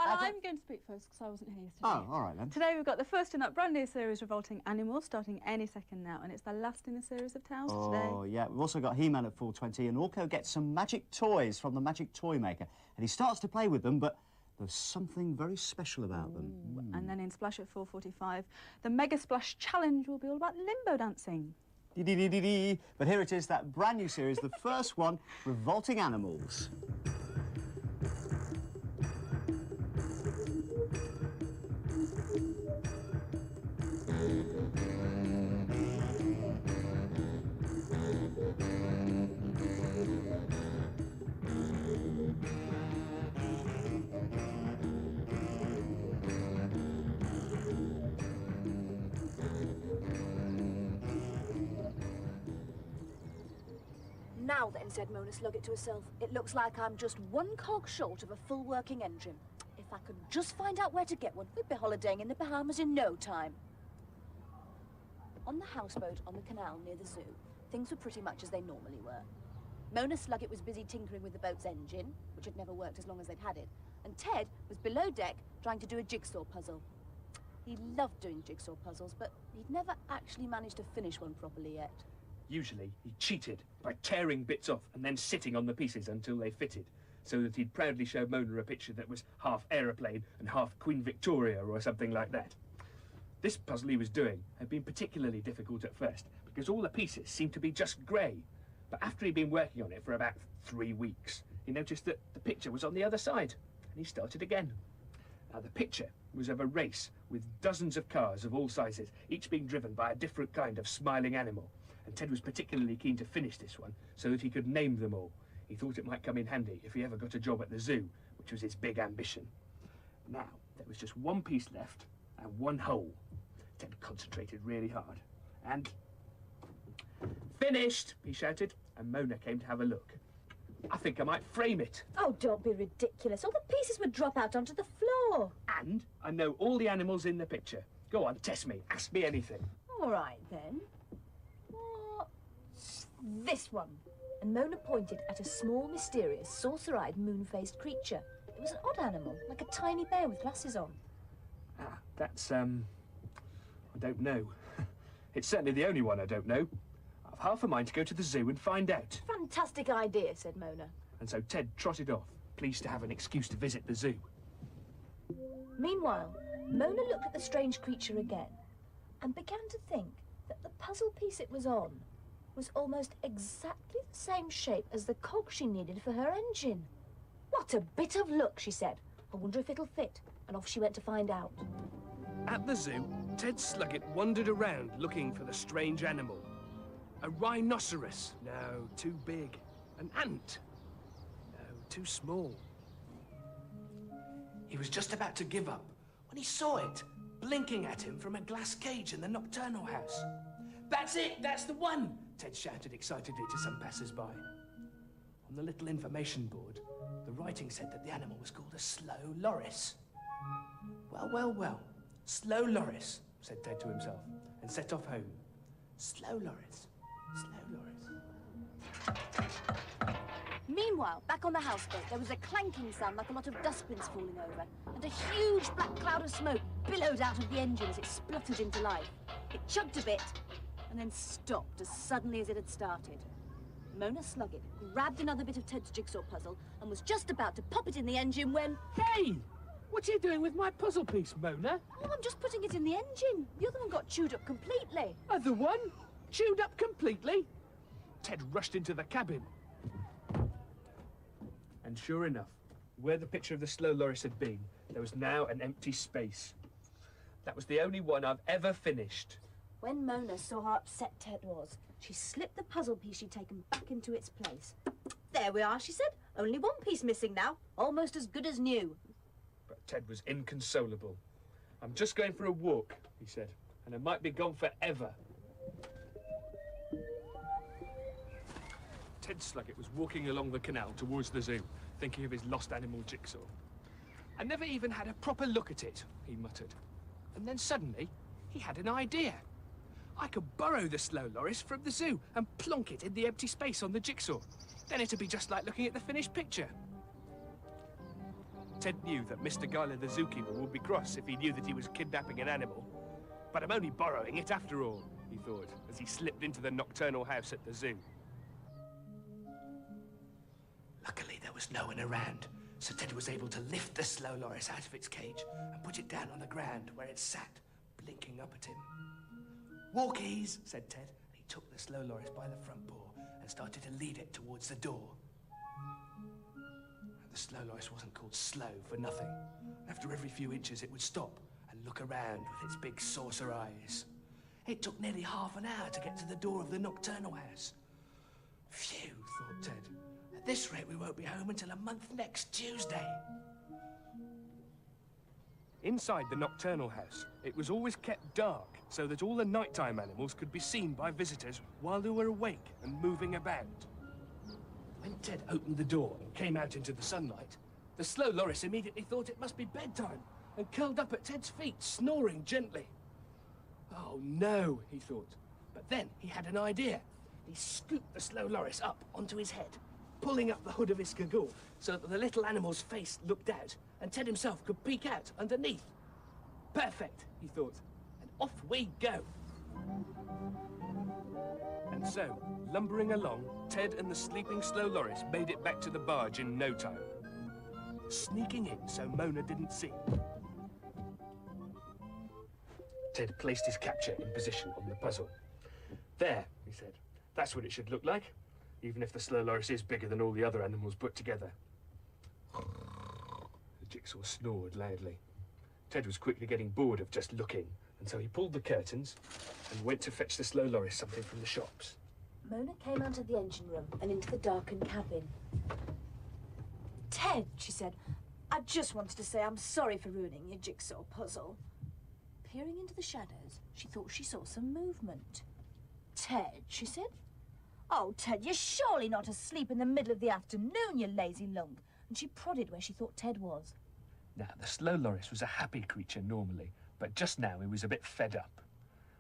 I'm going to speak first because I wasn't here yesterday. Oh, all right then. Today we've got the first in that brand new series, Revolting Animals, starting any second now, and it's the last in the series of tales today. Oh, yeah. We've also got He-Man at 4:20, and Orko gets some magic toys from the magic toy maker, and he starts to play with them, but there's something very special about them. And then in Splash at 4:45, the Mega Splash Challenge will be all about limbo dancing. Dee-dee-dee-dee-dee. But here it is, that brand new series, the first one, Revolting Animals. Now then, said Mona Sluggett to herself, it looks like I'm just one cog short of a full working engine. If I could just find out where to get one, we'd be holidaying in the Bahamas in no time. On the houseboat on the canal near the zoo, things were pretty much as they normally were. Mona Sluggett was busy tinkering with the boat's engine, which had never worked as long as they'd had it, and Ted was below deck trying to do a jigsaw puzzle. He loved doing jigsaw puzzles, but he'd never actually managed to finish one properly yet. Usually, he cheated by tearing bits off and then sitting on the pieces until they fitted, so that he'd proudly show Mona a picture that was half aeroplane and half Queen Victoria or something like that. This puzzle he was doing had been particularly difficult at first, because all the pieces seemed to be just grey. But after he'd been working on it for about 3 weeks, he noticed that the picture was on the other side, and he started again. Now, the picture was of a race with dozens of cars of all sizes, each being driven by a different kind of smiling animal. And Ted was particularly keen to finish this one so that he could name them all. He thought it might come in handy if he ever got a job at the zoo, which was his big ambition. Now, there was just one piece left and one hole. Ted concentrated really hard. And... finished, he shouted, and Mona came to have a look. I think I might frame it. Oh, don't be ridiculous. All the pieces would drop out onto the floor. And I know all the animals in the picture. Go on, test me. Ask me anything. All right, then. What's this one? And Mona pointed at a small, mysterious, saucer-eyed, moon-faced creature. It was an odd animal, like a tiny bear with glasses on. Ah, that's, I don't know. It's certainly the only one I don't know. I've half a mind to go to the zoo and find out. Fantastic idea, said Mona. And so Ted trotted off, pleased to have an excuse to visit the zoo. Meanwhile, Mona looked at the strange creature again and began to think that the puzzle piece it was on was almost exactly the same shape as the cog she needed for her engine. What a bit of luck, she said. I wonder if it'll fit. And off she went to find out. At the zoo, Ted Sluggett wandered around looking for the strange animal. A rhinoceros. No, too big. An ant. No, too small. He was just about to give up when he saw it, blinking at him from a glass cage in the nocturnal house. That's it! That's the one! Ted shouted excitedly to some passers-by. On the little information board, the writing said that the animal was called a slow loris. Well, well, well. Slow loris, said Ted to himself, and set off home. Slow loris. Slow loris. Meanwhile, back on the houseboat, there was a clanking sound like a lot of dustbins falling over, and a huge black cloud of smoke billowed out of the engine as it spluttered into life. It chugged a bit, and then stopped as suddenly as it had started. Mona Sluggett grabbed another bit of Ted's jigsaw puzzle and was just about to pop it in the engine when... Hey! What are you doing with my puzzle piece, Mona? Oh, I'm just putting it in the engine. The other one got chewed up completely. Other one? Chewed up completely? Ted rushed into the cabin. And sure enough, where the picture of the slow loris had been, there was now an empty space. That was the only one I've ever finished. When Mona saw how upset Ted was, she slipped the puzzle piece she'd taken back into its place. There we are, she said. Only one piece missing now. Almost as good as new. But Ted was inconsolable. I'm just going for a walk, he said, and I might be gone forever. Ted Sluggett was walking along the canal towards the zoo, thinking of his lost animal jigsaw. I never even had a proper look at it, he muttered. And then suddenly, he had an idea. I could borrow the slow loris from the zoo and plonk it in the empty space on the jigsaw. Then it'd be just like looking at the finished picture. Ted knew that Mr. Guyler the zookeeper would be cross if he knew that he was kidnapping an animal. But I'm only borrowing it after all, he thought, as he slipped into the nocturnal house at the zoo. Luckily, there was no one around, so Ted was able to lift the slow loris out of its cage and put it down on the ground where it sat, blinking up at him. "Walkies," said Ted. He took the slow loris by the front paw and started to lead it towards the door. The slow loris wasn't called slow for nothing. After every few inches, it would stop and look around with its big saucer eyes. It took nearly half an hour to get to the door of the nocturnal house. Phew, thought Ted. At this rate, we won't be home until a month next Tuesday. Inside the nocturnal house, it was always kept dark so that all the nighttime animals could be seen by visitors while they were awake and moving about. When Ted opened the door and came out into the sunlight, the slow loris immediately thought it must be bedtime and curled up at Ted's feet, snoring gently. Oh no, he thought. But then he had an idea. He scooped the slow loris up onto his head, pulling up the hood of his cagoule so that the little animal's face looked out and Ted himself could peek out underneath. Perfect, he thought, and off we go. And so, lumbering along, Ted and the sleeping slow loris made it back to the barge in no time, sneaking in so Mona didn't see. Ted placed his capture in position on the puzzle. "There," he said. "That's what it should look like, even if the slow loris is bigger than all the other animals put together." The jigsaw snored loudly. Ted was quickly getting bored of just looking, and so he pulled the curtains and went to fetch the slow loris something from the shops. Mona came out of the engine room and into the darkened cabin. "Ted," she said, "I just wanted to say I'm sorry for ruining your jigsaw puzzle." Peering into the shadows, she thought she saw some movement. "Ted," she said. "Oh, Ted, you're surely not asleep in the middle of the afternoon, you lazy lunk." And she prodded where she thought Ted was. Now, the slow loris was a happy creature normally, but just now he was a bit fed up.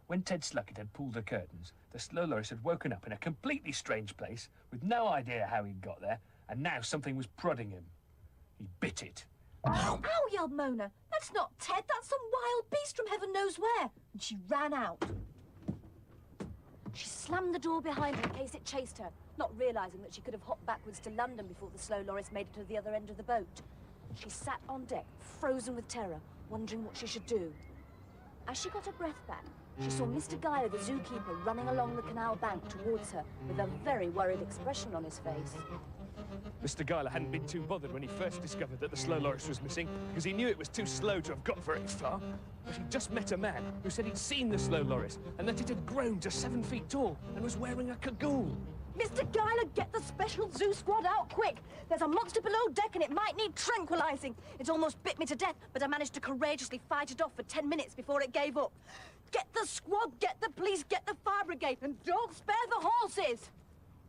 When Ted Sluckett had pulled the curtains, the slow loris had woken up in a completely strange place, with no idea how he'd got there, and now something was prodding him. He bit it. "Ow!" yelled Mona. "That's not Ted, that's some wild beast from heaven knows where." And she ran out. She slammed the door behind her in case it chased her, not realising that she could have hopped backwards to London before the slow loris made it to the other end of the boat. She sat on deck, frozen with terror, wondering what she should do. As she got her breath back, she saw Mr. Guyler, the zookeeper, running along the canal bank towards her with a very worried expression on his face. Mr. Guyler hadn't been too bothered when he first discovered that the slow loris was missing, because he knew it was too slow to have got very far. But he'd just met a man who said he'd seen the slow loris and that it had grown to 7 feet tall and was wearing a cagoule. "Mr. Guyler, get the special zoo squad out quick! There's a monster below deck and it might need tranquilizing. It almost bit me to death, but I managed to courageously fight it off for 10 minutes before it gave up. Get the squad, get the police, get the fire brigade, and don't spare the horses!"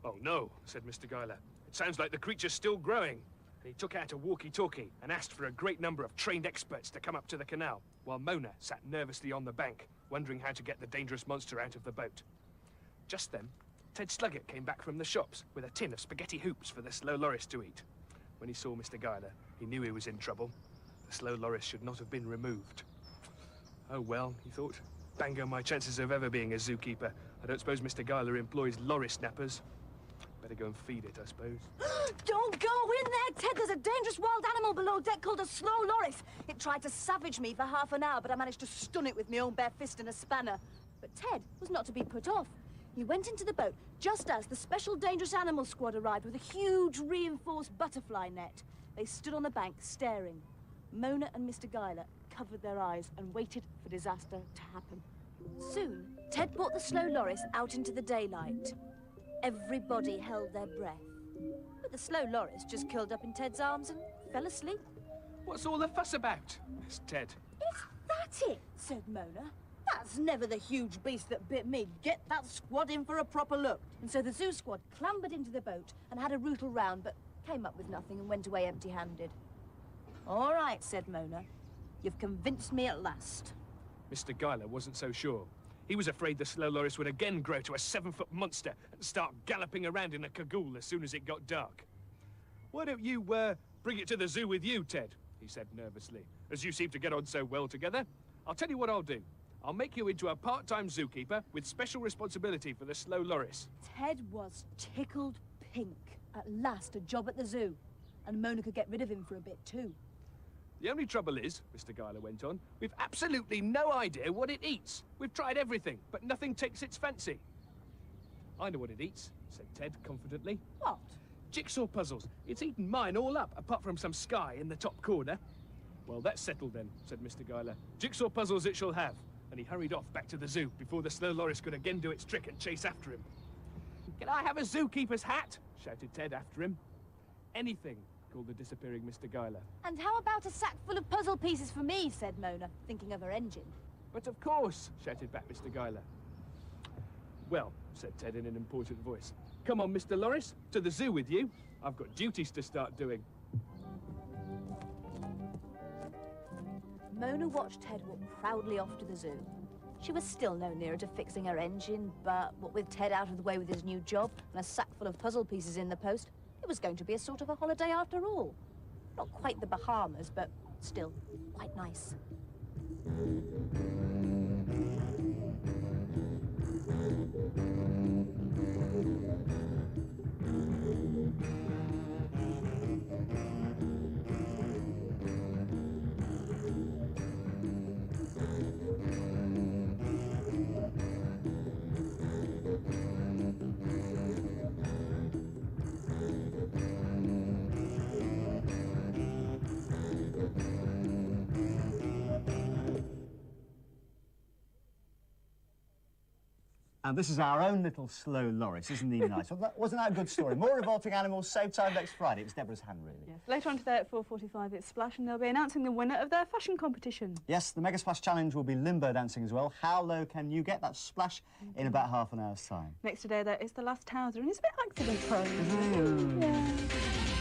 "Oh no," said Mr. Guyler. "It sounds like the creature's still growing." And he took out a walkie-talkie and asked for a great number of trained experts to come up to the canal, while Mona sat nervously on the bank, wondering how to get the dangerous monster out of the boat. Just then, Ted Sluggett came back from the shops with a tin of spaghetti hoops for the slow loris to eat. When he saw Mr. Guyler, he knew he was in trouble. The slow loris should not have been removed. Oh well, he thought. Bango my chances of ever being a zookeeper. I don't suppose Mr. Guyler employs loris snappers. Better go and feed it, I suppose. "Don't go in there, Ted! There's a dangerous wild animal below deck called a slow loris. It tried to savage me for half an hour, but I managed to stun it with my own bare fist and a spanner." But Ted was not to be put off. He went into the boat just as the Special Dangerous Animal Squad arrived with a huge reinforced butterfly net. They stood on the bank, staring. Mona and Mr. Guyler covered their eyes and waited for disaster to happen. Soon, Ted brought the slow loris out into the daylight. Everybody held their breath. But the slow loris just curled up in Ted's arms and fell asleep. "What's all the fuss about?" asked Ted. "Is that it?" said Mona. "That's never the huge beast that bit me. Get that squad in for a proper look." And so the zoo squad clambered into the boat and had a rootle round, but came up with nothing and went away empty-handed. "All right," said Mona. "You've convinced me at last." Mr. Guyler wasn't so sure. He was afraid the slow loris would again grow to a 7-foot monster and start galloping around in a cagoule as soon as it got dark. "Why don't you, bring it to the zoo with you, Ted?" he said nervously, as you seem to get on so well together. I'll tell you what I'll do. I'll make you into a part-time zookeeper with special responsibility for the slow loris. Ted was tickled pink. At last, a job at the zoo. And Mona could get rid of him for a bit, too. The only trouble is, Mr. Geiler went on, we've absolutely no idea what it eats. We've tried everything, but nothing takes its fancy. I know what it eats, said Ted confidently. What? Jigsaw puzzles. It's eaten mine all up, apart from some sky in the top corner. Well, that's settled then, said Mr. Geiler. Jigsaw puzzles it shall have. And he hurried off back to the zoo before the slow loris could again do its trick and chase after him. Can I have a zookeeper's hat? Shouted Ted after him. Anything, called the disappearing Mr. Geiler. And how about a sack full of puzzle pieces for me, said Mona, thinking of her engine. But of course, shouted back Mr. Geiler. Well, said Ted in an important voice, come on, Mr. Loris, to the zoo with you. I've got duties to start doing. Mona watched Ted walk proudly off to the zoo. She was still no nearer to fixing her engine, but what with Ted out of the way with his new job and a sack full of puzzle pieces in the post, it was going to be a sort of a holiday after all. Not quite the Bahamas, but still quite nice. And this is our own little slow loris, isn't he nice? Wasn't that a good story? More Revolting Animals, same time next Friday. It was Deborah's hand, really. Yes. Later on today at 4:45, it's Splash, and they'll be announcing the winner of their fashion competition. Yes, the Mega Splash Challenge will be limbo dancing as well. How low can you get? That's Splash in about half an hour's time. Next today, though, it's the last Towser, and he's a bit accident-prone. Yeah.